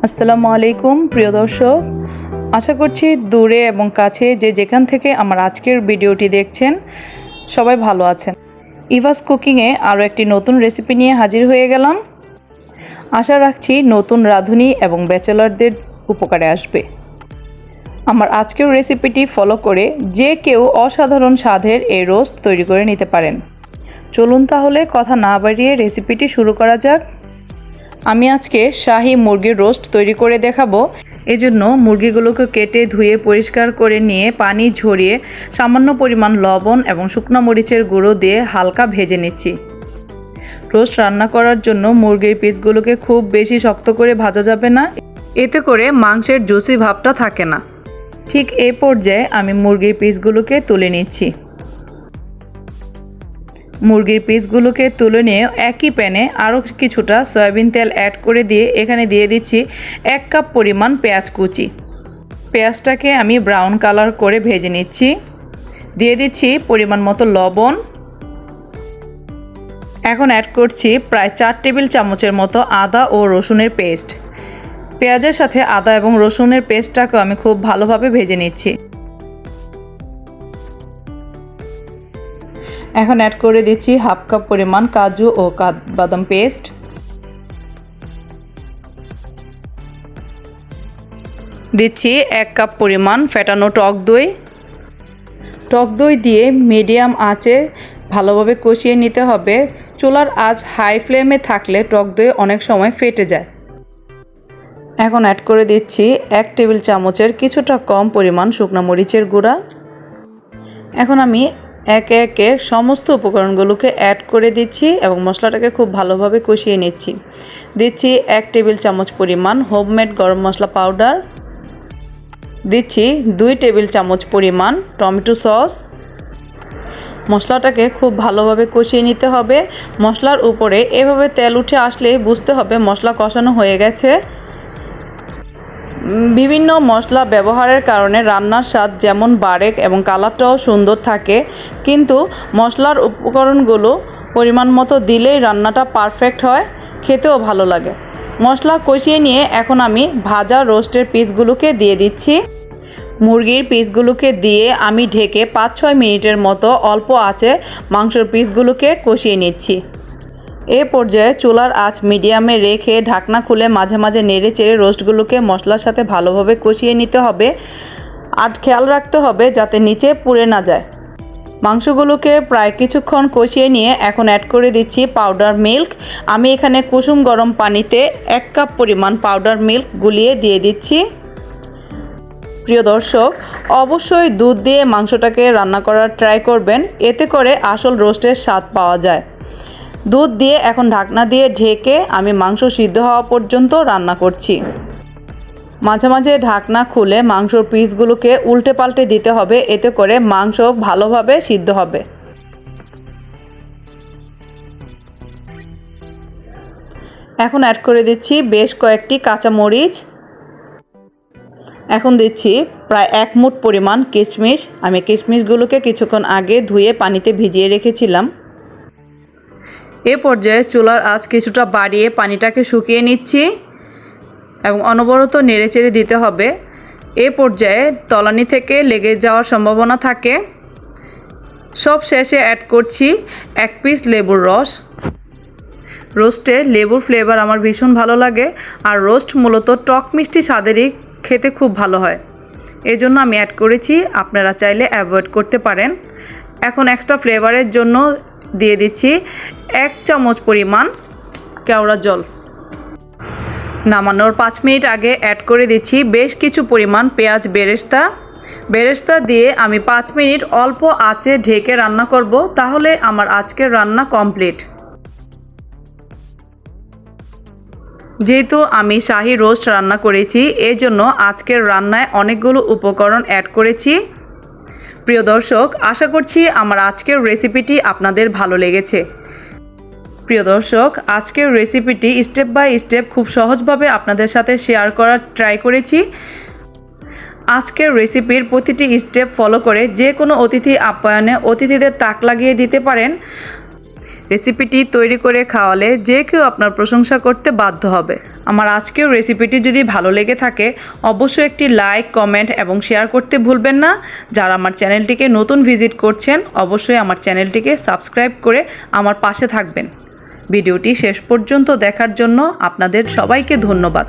আসসালামু আলাইকুম প্রিয় দর্শক, আশা করছি দূরে এবং কাছে যে যেখান থেকে আমার আজকের ভিডিওটি দেখছেন সবাই ভালো আছেন। ইভাস কুকিংয়ে আরও একটি নতুন রেসিপি নিয়ে হাজির হয়ে গেলাম। আশা রাখছি নতুন রাঁধুনি এবং ব্যাচেলরদের উপকারে আসবে। আমার আজকের রেসিপিটি ফলো করে যে কেউ অসাধারণ স্বাদের এই রোস্ট তৈরি করে নিতে পারেন। চলুন তাহলে কথা না বাড়িয়ে রেসিপিটি শুরু করা যাক। আমি আজকে শাহী মুরগির রোস্ট তৈরি করে দেখাবো। এজন্য মুরগিগুলোকে কেটে ধুয়ে পরিষ্কার করে নিয়ে পানি ঝরিয়ে সামান্য পরিমাণ লবণ এবং শুকনো মরিচের গুঁড়ো দিয়ে হালকা ভেজে নিচ্ছি। রোস্ট রান্না করার জন্য মুরগির পিসগুলোকে খুব বেশি শক্ত করে ভাজা যাবে না, এতে করে মাংসের জুসি ভাবটা থাকে না। ঠিক এই পর্যায়ে আমি মুরগির পিসগুলোকে তুলে নিচ্ছি। মুরগির পিসগুলোকে তুলে নিয়ে একই প্যানে আরও কিছুটা সয়াবিন তেল অ্যাড করে দিয়ে এখানে দিয়ে দিচ্ছি 1 কাপ পরিমাণ পেঁয়াজ কুচি। পেঁয়াজটাকে আমি ব্রাউন কালার করে ভেজে নিচ্ছি। দিয়ে দিচ্ছি পরিমাণ মতো লবণ। এখন অ্যাড করছি প্রায় 4 টেবিল চামচের মতো আদা ও রসুনের পেস্ট। পেঁয়াজের সাথে আদা এবং রসুনের পেস্টটাকেও আমি খুব ভালোভাবে ভেজে নিচ্ছি। এখন অ্যাড করে দিচ্ছি 1/2 কাপ পরিমাণ কাজু ও বাদাম পেস্ট। দিচ্ছি 1 কাপ পরিমাণ ফেটানো টক দই। টক দই দিয়ে মিডিয়াম আঁচে ভালোভাবে কষিয়ে নিতে হবে। চুলার আঁচ হাই ফ্লেমে থাকলে টক দই অনেক সময় ফেটে যায়। এখন অ্যাড করে দিচ্ছি 1 টেবিল চামচের কিছুটা কম পরিমাণ শুকনো মরিচের গুঁড়া। এখন আমি একে একে সমস্ত উপকরণগুলোকে অ্যাড করে দিচ্ছি এবং মশলাটাকে খুব ভালোভাবে কষিয়ে নিচ্ছি। দিচ্ছি 1 টেবিল চামচ পরিমাণ হোমমেড গরম মশলা পাউডার। দিচ্ছি 2 টেবিল চামচ পরিমাণ টমেটো সস। মশলাটাকে খুব ভালোভাবে কষিয়ে নিতে হবে। মশলার উপরে এভাবে তেল উঠে আসলে বুঝতে হবে মশলা কষানো হয়ে গেছে। বিভিন্ন মশলা ব্যবহারের কারণে রান্নার স্বাদ যেমন বাড়ে এবং কালারটাও সুন্দর থাকে, কিন্তু মশলার উপকরণগুলো পরিমাণ মতো দিলেই রান্নাটা পারফেক্ট হয়, খেতেও ভালো লাগে। মশলা কষিয়ে নিয়ে এখন আমি ভাজা রোস্টের পিসগুলোকে দিয়ে দিচ্ছি। মুরগির পিসগুলোকে দিয়ে আমি ঢেকে 5-6 মিনিটের মতো অল্প আঁচে মাংসের পিসগুলোকে কষিয়ে নিচ্ছি। এ পর্যায়ে চুলার আঁচ মিডিয়ামে রেখে ঢাকনা খুলে মাঝে মাঝে নেড়ে চেড়ে রোস্টগুলোকে মশলার সাথে ভালোভাবে কষিয়ে নিতে হবে। আর খেয়াল রাখতে হবে যাতে নিচে পুড়ে না যায়। মাংসগুলোকে প্রায় কিছুক্ষণ কষিয়ে নিয়ে এখন অ্যাড করে দিচ্ছি পাউডার মিল্ক। আমি এখানে কুসুম গরম পানিতে 1 কাপ পরিমাণ পাউডার মিল্ক গুলিয়ে দিয়ে দিচ্ছি। প্রিয় দর্শক, অবশ্যই দুধ দিয়ে মাংসটাকে রান্না করার ট্রাই করবেন, এতে করে আসল রোস্টের স্বাদ পাওয়া যায়। দুধ দিয়ে এখন ঢাকনা দিয়ে ঢেকে আমি মাংস সিদ্ধ হওয়া পর্যন্ত রান্না করছি। মাঝে মাঝে ঢাকনা খুলে মাংসর পিসগুলোকে উল্টে পাল্টে দিতে হবে, এতে করে মাংস ভালোভাবে সিদ্ধ হবে। এখন অ্যাড করে দিচ্ছি বেশ কয়েকটি কাঁচামরিচ। এখন দিচ্ছি প্রায় 1 মুঠ পরিমাণ কিশমিশ। আমি কিশমিশগুলোকে কিছুক্ষণ আগে ধুয়ে পানিতে ভিজিয়ে রেখেছিলাম। এ পর্যায়ে চুলার আঁচ কিছুটা বাড়িয়ে পানিটাকে শুকিয়ে নিচ্ছি এবং অনবরত নেড়েচেড়ে দিতে হবে। এ পর্যায়ে তলানি থেকে লেগে যাওয়ার সম্ভাবনা থাকে। সব শেষে অ্যাড করছি 1 পিস লেবুর রস। রোস্টে লেবুর ফ্লেভার আমার ভীষণ ভালো লাগে, আর রোস্ট মূলত টক মিষ্টি স্বাদেরই খেতে খুব ভালো হয়, এজন্য আমি অ্যাড করেছি। আপনারা চাইলে অ্যাভয়েড করতে পারেন। এখন এক্সট্রা ফ্লেভারের জন্য দিয়ে দিচ্ছি 1 চামচ পরিমাণ কেওড়া জল। নামানোর 5 মিনিট আগে অ্যাড করে দিচ্ছি বেশ কিছু পরিমাণ পেঁয়াজ বেরেস্তা দিয়ে আমি 5 মিনিট অল্প আঁচে ঢেকে রান্না করব, তাহলে আমার আজকের রান্না কমপ্লিট। যেহেতু আমি শাহী রোস্ট রান্না করেছি, এজন্য আজকের রান্নায় অনেকগুলো উপকরণ অ্যাড করেছি। প্রিয় দর্শক, আশা করছি আমার আজকের রেসিপিটি আপনাদের ভালো লেগেছে। প্রিয় দর্শক, আজকের রেসিপিটি স্টেপ বাই স্টেপ খুব সহজভাবে আপনাদের সাথে শেয়ার করার ট্রাই করেছি। আজকের রেসিপির প্রতিটি স্টেপ ফলো করে যে কোনো অতিথি আপ্যায়নে অতিথিদের তাক লাগিয়ে দিতে পারেন। রেসিপিটি তৈরি করে খাওয়ালে যে কেউ আপনার প্রশংসা করতে বাধ্য হবে। আমার আজকের রেসিপিটি যদি ভালো লেগে থাকে অবশ্যই একটি লাইক, কমেন্ট এবং শেয়ার করতে ভুলবেন না। যারা আমার চ্যানেলটিকে নতুন ভিজিট করছেন অবশ্যই আমার চ্যানেলটিকে সাবস্ক্রাইব করে আমার পাশে থাকবেন। ভিডিওটি শেষ পর্যন্ত দেখার জন্য আপনাদের সবাইকে ধন্যবাদ।